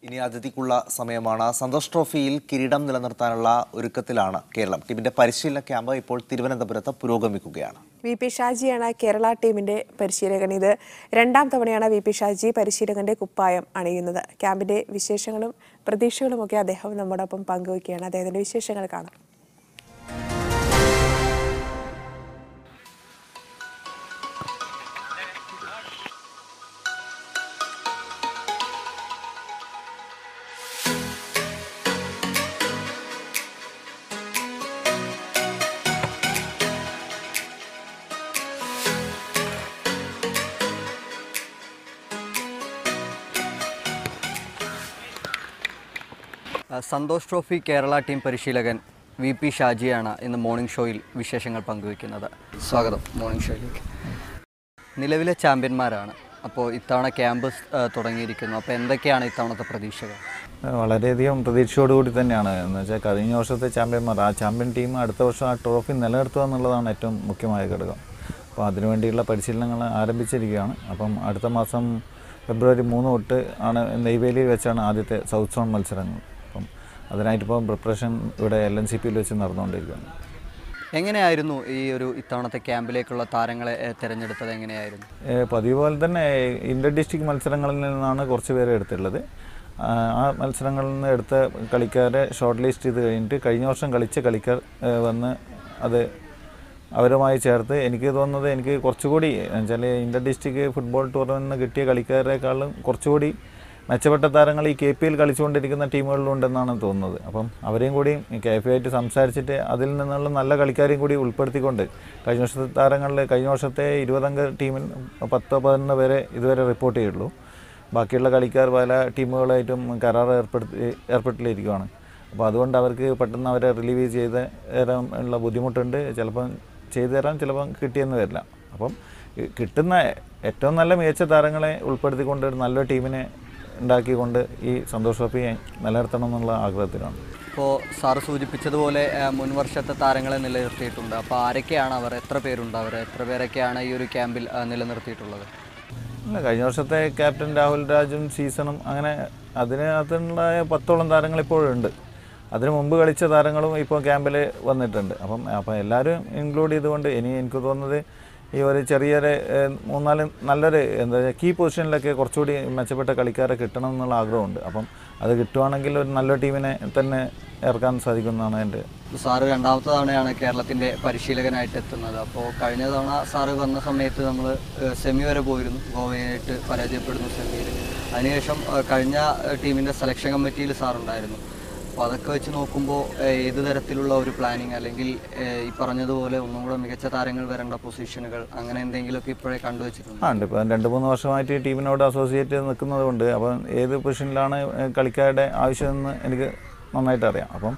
ഇനി അതിഥിക്കുള്ള സമയമാണ്. സന്തോഷ് ട്രോഫിയിൽ കിരീടം നിലനിർത്താനുള്ള ഒരുക്കത്തിലാണ് കേരളം. ടീമിന്റെ പരിശീലന ക്യാമ്പ് ഇപ്പോൾ തിരുവനന്തപുരത്ത് പുരോഗമിക്കുകയാണ്. VP ഷാജിയാണ് കേരള ടീമിന്റെ പരിശീലകൻ. ഇത് രണ്ടാം തവണയാണ് VP ഷാജി പരിശീലകന്റെ കുപ്പായം അണിയുന്നത്. ക്യാമ്പിന്റെ വിശേഷങ്ങളും പ്രതീക്ഷകളുമൊക്കെ അദ്ദേഹം നമ്മോടൊപ്പം പങ്കുവയ്ക്കുകയാണ്. അദ്ദേഹത്തിന്റെ വിശേഷങ്ങൾ കാണാം. സന്തോഷ് ട്രോഫി കേരള ടീം പരിശീലകൻ VP ഷാജിയാണ് ഇന്ന് മോർണിംഗ് ഷോയിൽ വിശേഷങ്ങൾ പങ്കുവയ്ക്കുന്നത്. സ്വാഗതം മോർണിംഗ് ഷോയിലേക്ക്. നിലവിലെ ചാമ്പ്യന്മാരാണ്, അപ്പോൾ ഇത്തവണ ക്യാമ്പ് തുടങ്ങിയിരിക്കുന്നു. അപ്പോൾ എന്തൊക്കെയാണ് ഇത്തവണത്തെ പ്രതീക്ഷകൾ? വളരെയധികം പ്രതീക്ഷയോടുകൂടി തന്നെയാണ്. എന്ന് വെച്ചാൽ കഴിഞ്ഞ വർഷത്തെ ചാമ്പ്യന്മാർ, ആ ചാമ്പ്യൻ ടീം അടുത്ത വർഷം ആ ട്രോഫി നിലനിർത്തുക എന്നുള്ളതാണ് ഏറ്റവും മുഖ്യമായ ഘടകം. അപ്പോൾ അതിനുവേണ്ടിയുള്ള പരിശീലനങ്ങൾ ആരംഭിച്ചിരിക്കുകയാണ്. അപ്പം അടുത്ത മാസം ഫെബ്രുവരി 3 തൊട്ട് ആണ് നെയ്വേലിയിൽ വെച്ചാണ് ആദ്യത്തെ സൗത്ത് സോൺ മത്സരങ്ങൾ. അപ്പം അതിനായിട്ടിപ്പം പ്രിപ്പറേഷൻ ഇവിടെ LNCPയിൽ വെച്ച് നടന്നുകൊണ്ടിരിക്കുകയാണ്. എങ്ങനെയായിരുന്നു ഈ ഒരു ഇത്തവണത്തെ ക്യാമ്പിലേക്കുള്ള താരങ്ങളെ തിരഞ്ഞെടുത്തത്? എങ്ങനെയായിരുന്നു? പതിവ് പോലെ തന്നെ ഇന്റർ ഡിസ്ട്രിക്ട് മത്സരങ്ങളിൽ നിന്നാണ് കുറച്ച് പേരെ എടുത്തുള്ളത്. ആ മത്സരങ്ങളിൽ നിന്ന് എടുത്ത കളിക്കാരെ ഷോർട്ട് ലിസ്റ്റ് ചെയ്ത് കഴിഞ്ഞിട്ട് കഴിഞ്ഞ വർഷം കളിച്ച കളിക്കാർ വന്ന് അത് അവരുമായി ചേർത്ത് എനിക്ക് തോന്നുന്നത് എനിക്ക് കുറച്ചുകൂടി എന്നുവെച്ചാൽ ഇന്റർ ഡിസ്ട്രിക്ട് ഫുട്ബോൾ ടൂർണമെൻറ്റിന് കിട്ടിയ കളിക്കാരെക്കാളും കുറച്ചുകൂടി മെച്ചപ്പെട്ട താരങ്ങൾ ഈ KPL കളിച്ചുകൊണ്ടിരിക്കുന്ന ടീമുകളിലുണ്ടെന്നാണ് തോന്നുന്നത്. അപ്പം അവരെയും കൂടി KFA ആയിട്ട് സംസാരിച്ചിട്ട് അതിൽ നിന്നുള്ള നല്ല കളിക്കാരെയും കൂടി ഉൾപ്പെടുത്തിക്കൊണ്ട് കഴിഞ്ഞ വർഷത്തെ താരങ്ങളിൽ കഴിഞ്ഞ വർഷത്തെ 20 അംഗ ടീമിൽ 10-11 പേരെ ഇതുവരെ റിപ്പോർട്ട് ചെയ്തുള്ളൂ. ബാക്കിയുള്ള കളിക്കാർ പല ടീമുകളായിട്ടും കരാർ ഏർപ്പെട്ടിരിക്കുകയാണ്. അപ്പോൾ അതുകൊണ്ട് അവർക്ക് പെട്ടെന്ന് അവരെ റിലീവ് ചെയ്ത് തരാൻ ഉള്ള ബുദ്ധിമുട്ടുണ്ട്. ചിലപ്പം ചെയ്തു തരാൻ ചിലപ്പം കിട്ടിയെന്ന് വരില്ല. അപ്പം കിട്ടുന്ന ഏറ്റവും നല്ല മികച്ച താരങ്ങളെ ഉൾപ്പെടുത്തിക്കൊണ്ട് ഒരു നല്ല ടീമിനെ ഉണ്ടാക്കിക്കൊണ്ട് ഈ സന്തോഷ് ട്രോഫി നിലനിർത്തണം എന്നുള്ള ആഗ്രഹത്തിലാണ്. ഇപ്പോൾ സാറ് സൂചിപ്പിച്ചതുപോലെ മുൻ വർഷത്തെ താരങ്ങളെ നിലനിർത്തിയിട്ടുണ്ട്. അപ്പോൾ ആരൊക്കെയാണ് അവർ? എത്ര പേരുണ്ട്? അവർ എത്ര പേരൊക്കെയാണ് ഈ ഒരു ക്യാമ്പിൽ നിലനിർത്തിയിട്ടുള്ളത്? അല്ല, കഴിഞ്ഞ വർഷത്തെ ക്യാപ്റ്റൻ രാഹുൽ രാജും സീസണും അങ്ങനെ അതിനകത്തുള്ള 10ഓളം താരങ്ങൾ ഇപ്പോഴുണ്ട്. അതിന് മുമ്പ് കളിച്ച താരങ്ങളും ഇപ്പോൾ ക്യാമ്പിൽ വന്നിട്ടുണ്ട്. അപ്പം എല്ലാവരും ഇൻക്ലൂഡ് ചെയ്തുകൊണ്ട് ഇനി എനിക്ക് തോന്നുന്നത് ഈ ഒരു ചെറിയൊരു 3-4 നല്ലൊരു എന്താ കീ പൊസിഷനിലൊക്കെ കുറച്ചുകൂടി മെച്ചപ്പെട്ട കളിക്കാരെ കിട്ടണം എന്നുള്ള ആഗ്രഹമുണ്ട്. അപ്പം അത് കിട്ടുവാണെങ്കിൽ ഒരു നല്ല ടീമിനെ തന്നെ ഇറക്കാൻ സാധിക്കുന്നതാണ് എൻ്റെ. സാറ് രണ്ടാമത്തെ തവണയാണ് കേരളത്തിൻ്റെ പരിശീലകനായിട്ട് എത്തുന്നത്. അപ്പോൾ കഴിഞ്ഞ തവണ സാറ് വന്ന സമയത്ത് നമ്മൾ സെമി വരെ പോയിരുന്നു, ഗോവയായിട്ട് പരാജയപ്പെടുന്നു സെമിയിൽ. അതിനുശേഷം കഴിഞ്ഞ ടീമിൻ്റെ സെലക്ഷൻ കമ്മിറ്റിയിൽ സാറുണ്ടായിരുന്നു. അപ്പോൾ അതൊക്കെ വെച്ച് നോക്കുമ്പോൾ ഏത് തരത്തിലുള്ള ഒരു പ്ലാനിങ്, അല്ലെങ്കിൽ ഈ പറഞ്ഞതുപോലെ ഒന്നും കൂടെ മികച്ച താരങ്ങൾ വരേണ്ട പൊസിഷനുകൾ, അങ്ങനെ എന്തെങ്കിലുമൊക്കെ ഇപ്പോഴേ കണ്ടുവച്ചിട്ടുണ്ട്? ഉണ്ട്. ഇപ്പം 2-3 വർഷമായിട്ട് ടീമിനോട് അസോസിയേറ്റ് നിൽക്കുന്നത് കൊണ്ട് അപ്പം ഏത് പൊസിഷനിലാണ് കളിക്കാരുടെ ആവശ്യമെന്ന് എനിക്ക് നന്നായിട്ട് അറിയാം. അപ്പം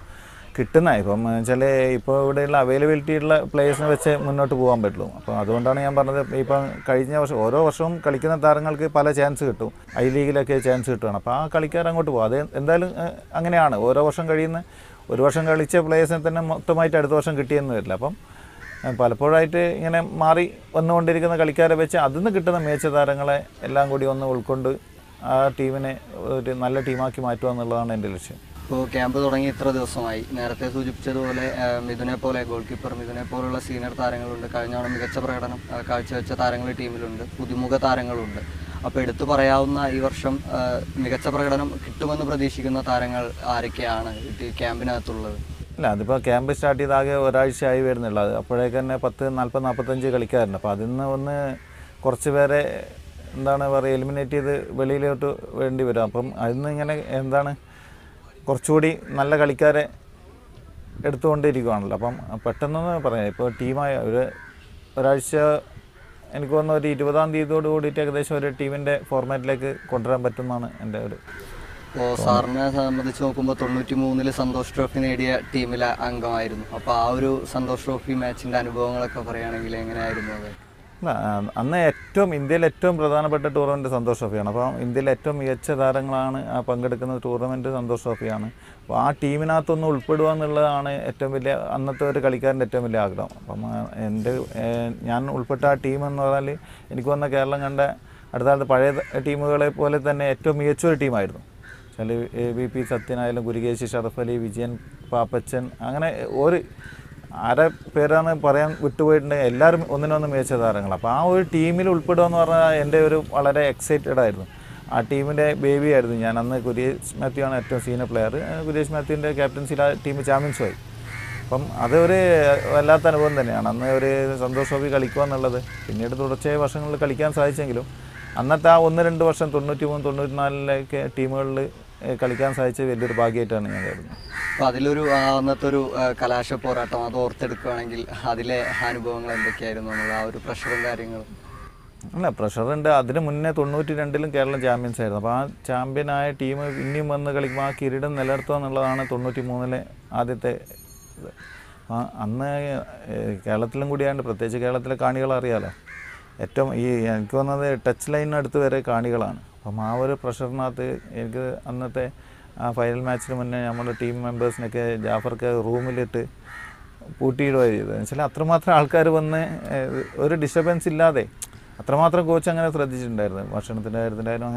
കിട്ടുന്ന ഇപ്പം വെച്ചാൽ ഇപ്പോൾ ഇവിടെയുള്ള അവൈലബിലിറ്റി ഉള്ള പ്ലേയേഴ്സിനെ വെച്ച് മുന്നോട്ട് പോകാൻ പറ്റുള്ളൂ. അപ്പോൾ അതുകൊണ്ടാണ് ഞാൻ പറഞ്ഞത് ഇപ്പം കഴിഞ്ഞ വർഷം ഓരോ വർഷവും കളിക്കുന്ന താരങ്ങൾക്ക് പല ചാൻസ് കിട്ടും. I ലീഗിലൊക്കെ ചാൻസ് കിട്ടുകയാണ്. അപ്പോൾ ആ കളിക്കാർ അങ്ങോട്ട് പോകും. അത് എന്തായാലും അങ്ങനെയാണ്. ഓരോ വർഷം കഴിയുന്ന ഒരു വർഷം കളിച്ച പ്ലേയേഴ്സിനെ തന്നെ മൊത്തമായിട്ട് അടുത്ത വർഷം കിട്ടിയെന്ന് വരില്ല. അപ്പം പലപ്പോഴായിട്ട് ഇങ്ങനെ മാറി വന്നുകൊണ്ടിരിക്കുന്ന കളിക്കാരെ വെച്ച് അതിൽ നിന്ന് കിട്ടുന്ന മികച്ച താരങ്ങളെ എല്ലാം കൂടി ഒന്ന് ഉൾക്കൊണ്ട് ആ ടീമിനെ ഒരു നല്ല ടീമാക്കി മാറ്റുക എന്നുള്ളതാണ് എൻ്റെ ലക്ഷ്യം. ഇപ്പോൾ ക്യാമ്പ് തുടങ്ങി ഇത്ര ദിവസമായി. നേരത്തെ സൂചിപ്പിച്ചതുപോലെ മിഥുനെ പോലെ, ഗോൾ കീപ്പർ മിഥുനെ പോലുള്ള സീനിയർ താരങ്ങളുണ്ട്. കഴിഞ്ഞ മികച്ച പ്രകടനം കാഴ്ചവെച്ച താരങ്ങൾ ടീമിലുണ്ട്, പുതുമുഖ താരങ്ങളുണ്ട്. അപ്പോൾ എടുത്തു പറയാവുന്ന ഈ വർഷം മികച്ച പ്രകടനം കിട്ടുമെന്ന് പ്രതീക്ഷിക്കുന്ന താരങ്ങൾ ആരൊക്കെയാണ് ക്യാമ്പിനകത്തുള്ളത്? ഇല്ല, അതിപ്പോൾ ക്യാമ്പ് സ്റ്റാർട്ട് ചെയ്ത് ആകെ ഒരാഴ്ചയായി വരുന്നുള്ളത്. അപ്പോഴേക്ക് തന്നെ 40-45 കളിക്കാരുണ്ട്. അപ്പോൾ അതിൽ നിന്ന് ഒന്ന് കുറച്ച് പേരെ എന്താണ് പറയുക എലിമിനേറ്റ് ചെയ്ത് വെളിയിലോട്ട് വേണ്ടി വരും. അപ്പം അതിൽ നിന്ന് ഇങ്ങനെ എന്താണ് കുറച്ചുകൂടി നല്ല കളിക്കാരെ എടുത്തുകൊണ്ടിരിക്കുകയാണല്ലോ. അപ്പം പെട്ടെന്നൊന്ന് പറയാം, ഇപ്പോൾ ടീമായ ഒരാഴ്ച എനിക്ക് തോന്നുന്നു ഒരു 20-ാം തീയതിയോട് കൂടിയിട്ട് ഏകദേശം ഒരു ടീമിൻ്റെ ഫോർമാറ്റിലേക്ക് കൊണ്ടുവരാൻ പറ്റുമെന്നാണ് എൻ്റെ ഒരു. ഇപ്പോൾ സാറിനെ സംബന്ധിച്ച് നോക്കുമ്പോൾ 93-ൽ സന്തോഷ് ട്രോഫി നേടിയ ടീമിലെ അംഗമായിരുന്നു. അപ്പോൾ ആ ഒരു സന്തോഷ് ട്രോഫി മാച്ചിൻ്റെ അനുഭവങ്ങളൊക്കെ പറയുകയാണെങ്കിൽ എങ്ങനെയായിരുന്നു അത്? അന്ന് ഇന്ത്യയിലെ ഏറ്റവും പ്രധാനപ്പെട്ട ടൂർണമെൻറ്റ് സന്തോഷ് ട്രോഫിയാണ്. അപ്പോൾ ഇന്ത്യയിലെ ഏറ്റവും മികച്ച താരങ്ങളാണ് പങ്കെടുക്കുന്ന ടൂർണമെൻറ്റ് സന്തോഷ് ട്രോഫിയാണ്. അപ്പോൾ ആ ടീമിനകത്തൊന്ന് ഉൾപ്പെടുക എന്നുള്ളതാണ് ഏറ്റവും വലിയ അന്നത്തെ ഒരു കളിക്കാരൻ്റെ ഏറ്റവും വലിയ ആഗ്രഹം. അപ്പം ഞാൻ ഉൾപ്പെട്ട ആ ടീം എന്ന് പറഞ്ഞാൽ എനിക്ക് വന്ന കേരളം കണ്ട അടുത്ത കാലത്ത് പഴയ ടീമുകളെ പോലെ തന്നെ ഏറ്റവും മികച്ചൊരു ടീമായിരുന്നു. ചില VP സത്യനായാലും കുരികേശി ഷറഫ് അലി, വിജയൻ പാപ്പച്ചൻ, അങ്ങനെ ഒരു ആരെ പേരാണ് പറയാൻ വിട്ടുപോയിട്ടുണ്ടെങ്കിൽ എല്ലാവരും ഒന്നിനൊന്ന് മികച്ച താരങ്ങൾ. അപ്പോൾ ആ ഒരു ടീമിൽ ഉൾപ്പെടുക എന്ന് പറഞ്ഞാൽ എൻ്റെ ഒരു വളരെ എക്സൈറ്റഡ് ആയിരുന്നു. ആ ടീമിൻ്റെ ബേബി ആയിരുന്നു ഞാൻ. അന്ന് കുര്യസ് മാത്യു ആണ് ഏറ്റവും സീനിയർ പ്ലെയർ. കുര്യസ് മാത്യുവിൻ്റെ ക്യാപ്റ്റൻസിൽ ആ ടീം ചാമ്പ്യൻസ് ആയി. അപ്പം അതൊരു വല്ലാത്ത അനുഭവം തന്നെയാണ്. അന്ന് ഒരു സന്തോഷ് ട്രോഫി കളിക്കുക എന്നുള്ളത്. പിന്നീട് തുടർച്ചയായ വർഷങ്ങളിൽ കളിക്കാൻ സാധിച്ചെങ്കിലും അന്നത്തെ ആ 1-2 വർഷം 93-94 ടീമുകളിൽ കളിക്കാൻ സാധിച്ചത് വലിയൊരു ഭാഗ്യമായിട്ടാണ് ഞാൻ കരുതുന്നത്. അപ്പോൾ അതിലൊരു അന്നത്തെ ഒരു കലാശ പോരാട്ടം അത് ഓർത്തെടുക്കുകയാണെങ്കിൽ അതിലെ അനുഭവങ്ങൾ എന്തൊക്കെയായിരുന്നു? ആ ഒരു പ്രഷറും കാര്യങ്ങളും. അല്ല, പ്രഷറുണ്ട്. അതിന് മുന്നേ 92-ലും കേരളം ചാമ്പ്യൻസ് ആയിരുന്നു. അപ്പോൾ ആ ചാമ്പ്യനായ ടീം ഇനിയും വന്ന് കളിക്കുമ്പോൾ ആ കിരീടം നിലനിർത്തുക എന്നുള്ളതാണ് 93-ലെ ആദ്യത്തെ ഇത്. അന്ന് കേരളത്തിലും കൂടിയാണ്ട്, പ്രത്യേകിച്ച് കേരളത്തിലെ കാണികൾ അറിയാമല്ലോ, ഏറ്റവും എനിക്ക് വന്നത് ടച്ച് ലൈനിനടുത്ത് വരെ കാണികളാണ്. അപ്പം ആ ഒരു പ്രഷറിനകത്ത് എനിക്ക് അന്നത്തെ ആ ഫൈനൽ മാച്ചിന് മുന്നേ നമ്മുടെ ടീം മെമ്പേഴ്സിനൊക്കെ ജാഫർക്ക് റൂമിലിട്ട് പൂട്ടിയിടുകയാണ് ചെയ്തത്. എന്ന് വെച്ചാൽ അത്രമാത്രം ആൾക്കാർ വന്ന് ഒരു ഡിസ്റ്റർബൻസ് ഇല്ലാതെ അത്രമാത്രം കോച്ച് അങ്ങനെ ശ്രദ്ധിച്ചിട്ടുണ്ടായിരുന്നു. ഭക്ഷണത്തിൻ്റെ കാര്യത്തിലായാലും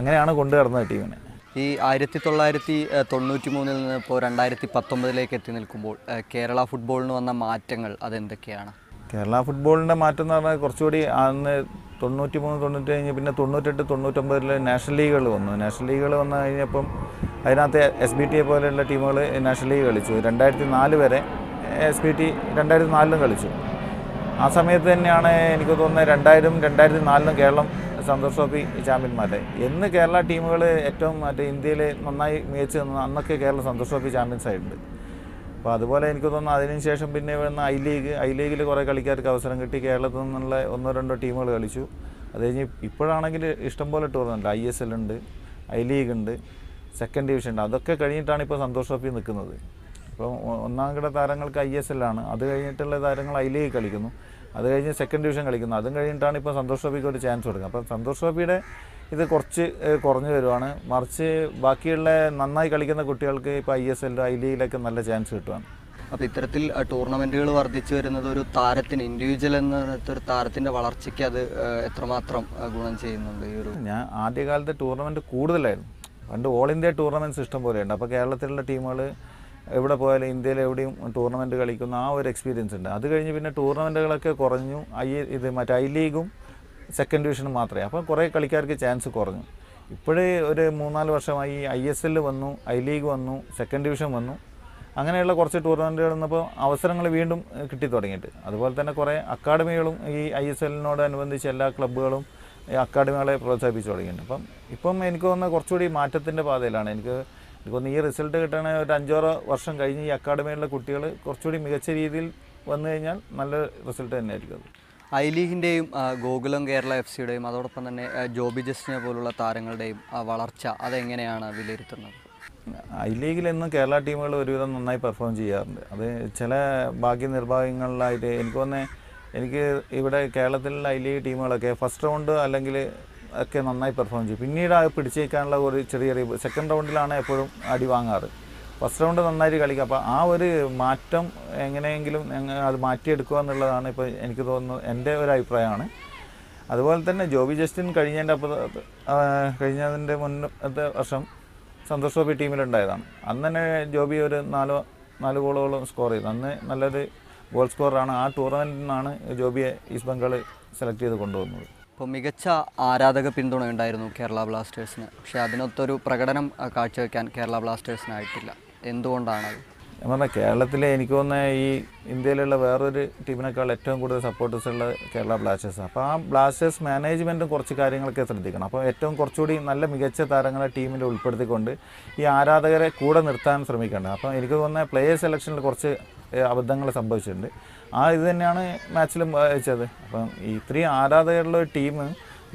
അങ്ങനെയാണ് കൊണ്ടുവരുന്നത് ടീമിനെ. ഈ 1993 നിന്ന് ഇപ്പോൾ 2019 എത്തി നിൽക്കുമ്പോൾ കേരള ഫുട്ബോളിന് വന്ന മാറ്റങ്ങൾ അതെന്തൊക്കെയാണ്? കേരള ഫുട്ബോളിൻ്റെ മാറ്റം എന്ന് പറഞ്ഞാൽ കുറച്ചുകൂടി അന്ന് 93-90 കഴിഞ്ഞ് പിന്നെ 98-99 നാഷണൽ ലീഗുകൾ വന്നു. നാഷണൽ ലീഗുകൾ വന്നു കഴിഞ്ഞപ്പം അതിനകത്ത് SBT പോലെയുള്ള ടീമുകൾ നാഷണൽ ലീഗ് കളിച്ചു. 2004 വരെ SBT 2004-ലും കളിച്ചു. ആ സമയത്ത് തന്നെയാണ് എനിക്ക് തോന്നുന്നത് 2000-2004 കേരളം സന്തോഷ് ട്രോഫി ചാമ്പ്യന്മാരെ. എന്ന് കേരള ടീമുകൾ ഏറ്റവും ഇന്ത്യയിൽ നന്നായി മികച്ച് നിന്ന് അന്നൊക്കെ കേരളം സന്തോഷ് ട്രോഫി ചാമ്പ്യൻസ് ആയിട്ടുണ്ട്. അപ്പോൾ അതുപോലെ എനിക്ക് തോന്നുന്നു അതിനുശേഷം പിന്നെ വന്ന ഐ ലീഗിൽ കുറേ കളിക്കാർക്ക് അവസരം കിട്ടി. കേരളത്തിൽ നിന്നുള്ള 1-2 ടീമുകൾ കളിച്ചു. അത് കഴിഞ്ഞ് ഇപ്പോഴാണെങ്കിൽ ഇഷ്ടംപോലെ ടൂർണമെൻറ്റ് ISL ഉണ്ട്, ഐ ലീഗ് ഉണ്ട്, സെക്കൻഡ് ഡിവിഷൻ ഉണ്ട്. അതൊക്കെ കഴിഞ്ഞിട്ടാണ് ഇപ്പോൾ സന്തോഷ് ട്രോഫി നിൽക്കുന്നത്. ഇപ്പോൾ ഒന്നാം കിട താരങ്ങൾക്ക് ISL ആണ്, അത് കഴിഞ്ഞിട്ടുള്ള താരങ്ങൾ ഐ ലീഗ് കളിക്കുന്നു, അത് കഴിഞ്ഞ് സെക്കൻഡ് ഡിവിഷൻ കളിക്കുന്നു, അതും കഴിഞ്ഞിട്ടാണ് ഇപ്പോൾ സന്തോഷ് ട്രോഫിക്ക് ഒരു ചാൻസ് കൊടുക്കുക. അപ്പോൾ സന്തോഷ് ട്രോഫിയുടെ ഇത് കുറച്ച് കുറഞ്ഞു വരുവാണ്. മറിച്ച് ബാക്കിയുള്ള നന്നായി കളിക്കുന്ന കുട്ടികൾക്ക് ഇപ്പോൾ ISL ഐ ലീഗിലൊക്കെ നല്ല ചാൻസ് കിട്ടുവാണ്. അപ്പോൾ ഇത്തരത്തിൽ ടൂർണമെൻറ്റുകൾ വർദ്ധിച്ചു വരുന്നത് ഒരു താരത്തിന് ഇൻഡിവിജ്വൽ ഒരു താരത്തിൻ്റെ വളർച്ചയ്ക്ക് അത് എത്രമാത്രം ഗുണം ചെയ്യുന്നുണ്ട്? ഈ ഒരു ഞാൻ ആദ്യകാലത്ത് ടൂർണമെൻറ്റ് കൂടുതലായിരുന്നു. പണ്ട് ഓൾ ഇന്ത്യ ടൂർണമെൻറ്റ്സ് ഇഷ്ടം പോലെയുണ്ട്. അപ്പോൾ കേരളത്തിലുള്ള ടീമുകൾ എവിടെ പോയാലും ഇന്ത്യയിൽ എവിടെയും ടൂർണമെൻറ്റ് കളിക്കുന്ന ആ ഒരു എക്സ്പീരിയൻസ് ഉണ്ട്. അത് കഴിഞ്ഞ് പിന്നെ ടൂർണമെൻറ്റുകളൊക്കെ കുറഞ്ഞു. ഐ ലീഗും സെക്കൻഡ് ഡിവിഷനും മാത്രമേ. അപ്പോൾ കുറേ കളിക്കാർക്ക് ചാൻസ് കുറഞ്ഞു. ഇപ്പോഴേ ഒരു 3-4 വർഷമായി ISL വന്നു, ഐ ലീഗ് വന്നു, സെക്കൻഡ് ഡിവിഷൻ വന്നു. അങ്ങനെയുള്ള കുറച്ച് ടൂർണമെൻറ്റുകൾ വന്നപ്പോൾ അവസരങ്ങൾ വീണ്ടും കിട്ടി തുടങ്ങിയിട്ട്. അതുപോലെ തന്നെ കുറേ അക്കാഡമികളും ഈ ISL-നോടനുബന്ധിച്ച് എല്ലാ ക്ലബ്ബുകളും അക്കാഡമികളെ പ്രോത്സാഹിപ്പിച്ച് തുടങ്ങിയിട്ടുണ്ട്. ഇപ്പം എനിക്ക് തോന്നുന്നത് കുറച്ചുകൂടി മാറ്റത്തിൻ്റെ പാതയിലാണ്. എനിക്ക് തോന്നുന്നു ഈ റിസൾട്ട് കിട്ടണ ഒരു 5-6 വർഷം കഴിഞ്ഞ് ഈ അക്കാഡമിയിലുള്ള കുട്ടികൾ കുറച്ചുകൂടി മികച്ച രീതിയിൽ വന്നു കഴിഞ്ഞാൽ നല്ല റിസൾട്ട് തന്നെയായിരിക്കും അത്. ഐ ലീഗിൻ്റെയും ഗോകുലം കേരള FCയുടെയും അതോടൊപ്പം തന്നെ ജോബി ജസ്റ്റിനെ പോലുള്ള താരങ്ങളുടെയും വളർച്ച അതെങ്ങനെയാണ് വിലയിരുത്തുന്നത്? ഐ ലീഗിൽ എന്നും കേരള ടീമുകൾ ഒരുവിധം നന്നായി പെർഫോം ചെയ്യാറുണ്ട്. അത് ചില ഭാഗ്യനിർഭാഗ്യങ്ങളിലായിട്ട് എനിക്ക് ഇവിടെ കേരളത്തിലുള്ള ഐ ലീഗ് ടീമുകളൊക്കെ ഫസ്റ്റ് റൗണ്ട് അല്ലെങ്കിൽ ഒക്കെ നന്നായി പെർഫോം ചെയ്യും. പിന്നീട് പിടിച്ചേക്കാനുള്ള ഒരു ചെറിയ സെക്കൻഡ് റൗണ്ടിലാണ് എപ്പോഴും അടി വാങ്ങാറ്. ഫസ്റ്റ് റൗണ്ട് നന്നായിട്ട് കളിക്കുക. അപ്പോൾ ആ ഒരു മാറ്റം എങ്ങനെയെങ്കിലും അത് മാറ്റിയെടുക്കുക എന്നുള്ളതാണ് ഇപ്പോൾ എനിക്ക് തോന്നുന്നത്, എൻ്റെ ഒരു അഭിപ്രായമാണ്. അതുപോലെ തന്നെ ജോബി ജസ്റ്റിൻ കഴിഞ്ഞതിൻ്റെ മുന്നത്തെ വർഷം സന്തോഷ് ട്രോഫി ടീമിലുണ്ടായതാണ്. അന്ന് തന്നെ ജോബി ഒരു 4 ഗോളുകളും സ്കോർ ചെയ്തു. അന്ന് നല്ലൊരു ഗോൾ സ്കോറാണ്. ആ ടൂർണമെൻറ്റിൽ നിന്നാണ് ജോബിയെ ഈസ്റ്റ് ബംഗാൾ സെലക്ട് ചെയ്ത് കൊണ്ടുവന്നത്. ഇപ്പോൾ മികച്ച ആരാധക പിന്തുണ ഉണ്ടായിരുന്നു കേരള ബ്ലാസ്റ്റേഴ്സിന്. പക്ഷേ അതിനൊത്തൊരു പ്രകടനം കാഴ്ചവെക്കാൻ കേരള ബ്ലാസ്റ്റേഴ്സിനായിട്ടില്ല. എന്തുകൊണ്ടാണത്? ഞാൻ പറഞ്ഞാൽ കേരളത്തിലെ എനിക്ക് തോന്നുന്നത് ഈ ഇന്ത്യയിലുള്ള വേറൊരു ടീമിനേക്കാൾ ഏറ്റവും കൂടുതൽ സപ്പോർട്ടേഴ്സ് ഉള്ള കേരള ബ്ലാസ്റ്റേഴ്സാണ്. അപ്പോൾ ആ ബ്ലാസ്റ്റേഴ്സ് മാനേജ്മെൻറ്റും കുറച്ച് കാര്യങ്ങളൊക്കെ ശ്രദ്ധിക്കണം. അപ്പോൾ ഏറ്റവും കുറച്ചുകൂടി നല്ല മികച്ച താരങ്ങളെ ടീമിൽ ഉൾപ്പെടുത്തിക്കൊണ്ട് ഈ ആരാധകരെ കൂടെ നിർത്താൻ ശ്രമിക്കേണ്ടത്. അപ്പോൾ എനിക്ക് തോന്നുന്നത് പ്ലേയേഴ്സ് സെലക്ഷനിൽ കുറച്ച് അബദ്ധങ്ങൾ സംഭവിച്ചിട്ടുണ്ട്. ഇത് തന്നെയാണ് മാച്ചിലും വെച്ചത്. അപ്പം ഇത്രയും ആരാധകരുള്ള ഒരു ടീം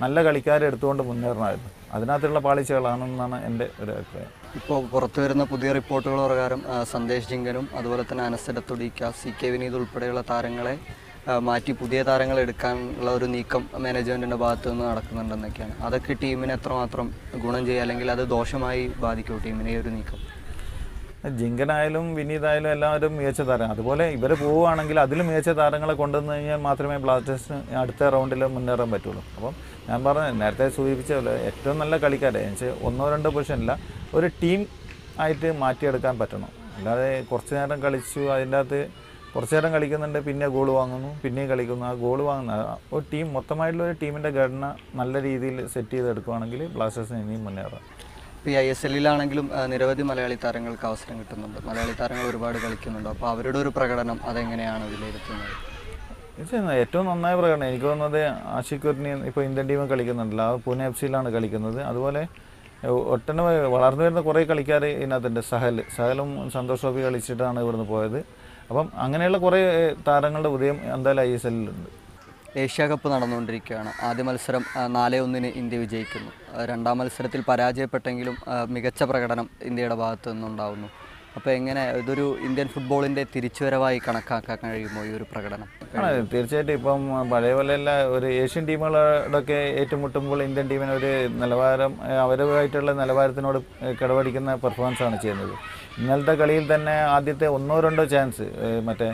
നല്ല കളിക്കാരെ എടുത്തുകൊണ്ട് മുന്നേറണമായിരുന്നു. അതിനകത്തുള്ള പാളിച്ചകളാണെന്നാണ് എൻ്റെ ഒരു അഭിപ്രായം. ഇപ്പോൾ പുറത്തു വരുന്ന പുതിയ റിപ്പോർട്ടുകൾ പ്രകാരം സന്ദേശ് ജിങ്കനും അതുപോലെ തന്നെ അനസെടത്തുടിക്ക, CK വിനീത് ഉൾപ്പെടെയുള്ള താരങ്ങളെ മാറ്റി പുതിയ താരങ്ങളെ എടുക്കാനുള്ള ഒരു നീക്കം മാനേജ്മെൻറ്റിൻ്റെ ഭാഗത്തു നിന്ന് നടക്കുന്നുണ്ടെന്നൊക്കെയാണ്. അതൊക്കെ ടീമിനെ എത്രമാത്രം ഗുണം ചെയ്യുക അല്ലെങ്കിൽ അത് ദോഷമായി ബാധിക്കുമോ ടീമിനെ ഈ ഒരു നീക്കം? ജിങ്കനായാലും വിനീതായാലും എല്ലാവരും മികച്ച താരം. അതുപോലെ ഇവർ പോവുകയാണെങ്കിൽ അതിലും മികച്ച താരങ്ങളെ കൊണ്ടുവന്നു കഴിഞ്ഞാൽ മാത്രമേ ബ്ലാസ്റ്റേഴ്സിന് അടുത്ത റൗണ്ടിൽ മുന്നേറാൻ പറ്റുള്ളൂ. അപ്പം ഞാൻ പറഞ്ഞ നേരത്തെ സൂചിപ്പിച്ച പോലെ ഏറ്റവും നല്ല കളിക്കാരെ എന്നുവെച്ചാൽ 1-2 പൊസിഷനില്ല, ഒരു ടീം ആയിട്ട് മാറ്റിയെടുക്കാൻ പറ്റണം. അല്ലാതെ കുറച്ച് നേരം കളിച്ചു അതിൻ്റെ അകത്ത് കുറച്ച് നേരം കളിക്കുന്നുണ്ട്, പിന്നെ ഗോൾ വാങ്ങുന്നു, പിന്നെയും കളിക്കുന്നു, ആ ഗോൾ വാങ്ങുന്ന ഒരു ടീം മൊത്തമായിട്ടുള്ള ഒരു ടീമിൻ്റെ ഘടന നല്ല രീതിയിൽ സെറ്റ് ചെയ്തെടുക്കുകയാണെങ്കിൽ ബ്ലാസ്റ്റേഴ്സിന് ഇനിയും മുന്നേറാം. ഇപ്പോൾ ഈ ISL-ലാണെങ്കിലും നിരവധി മലയാളി താരങ്ങൾക്ക് അവസരം കിട്ടുന്നുണ്ട്, മലയാളി താരങ്ങൾ ഒരുപാട് കളിക്കുന്നുണ്ട്. അപ്പോൾ അവരുടെ ഒരു പ്രകടനം അതെങ്ങനെയാണ് വിലയിരുത്തുന്നത്? തീർച്ചയായും ഏറ്റവും നന്നായ പ്രകടനം എനിക്ക് തോന്നുന്നത് ആഷിഖ് കുർണി ഇപ്പോൾ ഇന്ത്യൻ ടീമിൽ കളിക്കുന്നുണ്ടല്ലോ, ആ പൂനെ FC-യിലാണ് കളിക്കുന്നത്. അതുപോലെ ഒട്ടനവധി വളർന്നു വരുന്ന കുറേ കളിക്കാർ ഇതിനകത്തുണ്ട്. സഹലും സന്തോഷ് ട്രോഫി കളിച്ചിട്ടാണ് ഇവിടുന്ന് പോയത്. അപ്പം അങ്ങനെയുള്ള കുറേ താരങ്ങളുടെ ഉദയം എന്തായാലും ISL-ലുണ്ട്. ഏഷ്യ കപ്പ് നടന്നുകൊണ്ടിരിക്കുകയാണ്. ആദ്യ മത്സരം 4-1 ഇന്ത്യ വിജയിക്കുന്നു. രണ്ടാം മത്സരത്തിൽ പരാജയപ്പെട്ടെങ്കിലും മികച്ച പ്രകടനം ഇന്ത്യയുടെ ഭാഗത്തു നിന്നുണ്ടാവുന്നു. അപ്പോൾ എങ്ങനെ ഇതൊരു ഇന്ത്യൻ ഫുട്ബോളിൻ്റെ തിരിച്ചുവരവായി കണക്കാക്കാൻ കഴിയുമോ ഈ ഒരു പ്രകടനം? തീർച്ചയായിട്ടും ഇപ്പം പഴയ പോലെയല്ല, ഒരു ഏഷ്യൻ ടീമുകളോടൊക്കെ ഏറ്റുമുട്ടുമ്പോൾ ഇന്ത്യൻ ടീമിന് ഒരു നിലവാരം അവരുമായിട്ടുള്ള നിലവാരത്തിനോട് കിടപിടിക്കുന്ന പെർഫോമൻസാണ് ചെയ്യുന്നത്. ഇന്നലത്തെ കളിയിൽ തന്നെ ആദ്യത്തെ 1-2 ചാൻസ്, മറ്റേ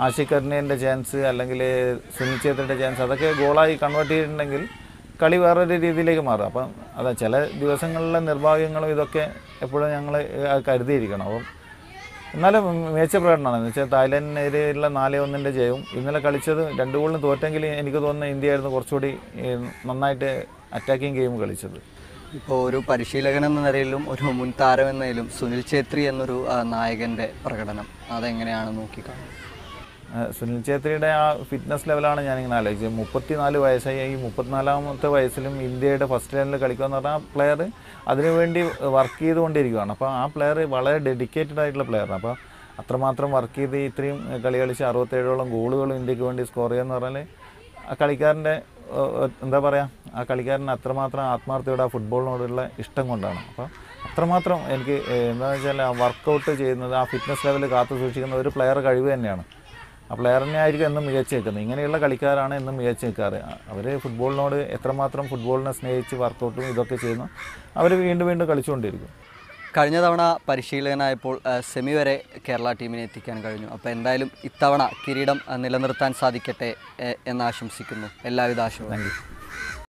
ആഷിഖ് കുർണിയുടെ ചാൻസ് അല്ലെങ്കിൽ സുനിൽ ഛേത്രിയുടെ ചാൻസ്, അതൊക്കെ ഗോളായി കൺവേർട്ട് ചെയ്തിട്ടുണ്ടെങ്കിൽ കളി വേറൊരു രീതിയിലേക്ക് മാറും. അപ്പം അതാ ചില ദിവസങ്ങളിലെ നിർഭാഗ്യങ്ങളും ഇതൊക്കെ എപ്പോഴും ഞങ്ങൾ കരുതിയിരിക്കണം. അപ്പം എന്നാലും മികച്ച പ്രകടനമാണ്. എന്ന് വെച്ചാൽ തായ്ലൻഡിനെതിരെയുള്ള 4-1 ജയവും ഇന്നലെ കളിച്ചത് 2 ഗോളിന് തോറ്റെങ്കിൽ എനിക്ക് തോന്നുന്നു ഇന്ത്യയായിരുന്നു കുറച്ചുകൂടി നന്നായിട്ട് അറ്റാക്കിങ് ഗെയിം കളിച്ചത്. ഇപ്പോൾ ഒരു പരിശീലകൻ എന്ന നിലയിലും ഒരു മുൻ താരം എന്ന നിലയിലും സുനിൽ ഛേത്രി എന്നൊരു നായകൻ്റെ പ്രകടനം അതെങ്ങനെയാണ് നോക്കിക്കാണുന്നത്? സുനിൽ ഛേത്രിയുടെ ആ ഫിറ്റ്നസ് ലെവലാണ് ഞാനിങ്ങനെ ആലോചിച്ചത്. 34 വയസ്സായി. ഈ 34ാമത്തെ വയസ്സിലും ഇന്ത്യയുടെ ഫസ്റ്റ് ലൈനിൽ കളിക്കുക എന്ന് പറഞ്ഞാൽ ആ പ്ലെയർ അതിനുവേണ്ടി വർക്ക് ചെയ്തുകൊണ്ടിരിക്കുകയാണ്. അപ്പോൾ ആ പ്ലെയർ വളരെ ഡെഡിക്കേറ്റഡ് ആയിട്ടുള്ള പ്ലെയറാണ്. അപ്പോൾ അത്രമാത്രം വർക്ക് ചെയ്ത് ഇത്രയും കളി കളിച്ച് 67ഓളം ഗോളുകളും ഇന്ത്യക്ക് വേണ്ടി സ്കോർ ചെയ്യുക എന്ന് പറഞ്ഞാൽ ആ കളിക്കാരൻ്റെ എന്താ പറയുക, ആ കളിക്കാരന് അത്രമാത്രം ആത്മാർത്ഥതയോടെ ആ ഫുട്ബോളിനോടുള്ള ഇഷ്ടം കൊണ്ടാണ്. അപ്പോൾ അത്രമാത്രം എനിക്ക് എന്താണെന്ന് വെച്ചാൽ ആ വർക്കൗട്ട് ചെയ്യുന്നത്, ആ ഫിറ്റ്നസ് ലെവൽ കാത്തു സൂക്ഷിക്കുന്ന ഒരു പ്ലെയർ കഴിവ് തന്നെയാണ്. ആ പ്ലെയറിനെ ആയിരിക്കും എന്നും മികച്ച നിൽക്കുന്നത്. ഇങ്ങനെയുള്ള കളിക്കാരാണ് എന്നും മികച്ച നിൽക്കാറ്. അവർ ഫുട്ബോളിനോട് എത്രമാത്രം ഫുട്ബോളിനെ സ്നേഹിച്ച് വർക്കൗട്ടും ഇതൊക്കെ ചെയ്യുന്നു, അവർ വീണ്ടും വീണ്ടും കളിച്ചുകൊണ്ടിരിക്കും. കഴിഞ്ഞ തവണ പരിശീലകനായപ്പോൾ സെമി വരെ കേരള ടീമിനെ എത്തിക്കാൻ കഴിഞ്ഞു. അപ്പോൾ എന്തായാലും ഇത്തവണ കിരീടം നിലനിർത്താൻ സാധിക്കട്ടെ എന്ന് ആശംസിക്കുന്നു. എല്ലാവിധ ആശംസകളും.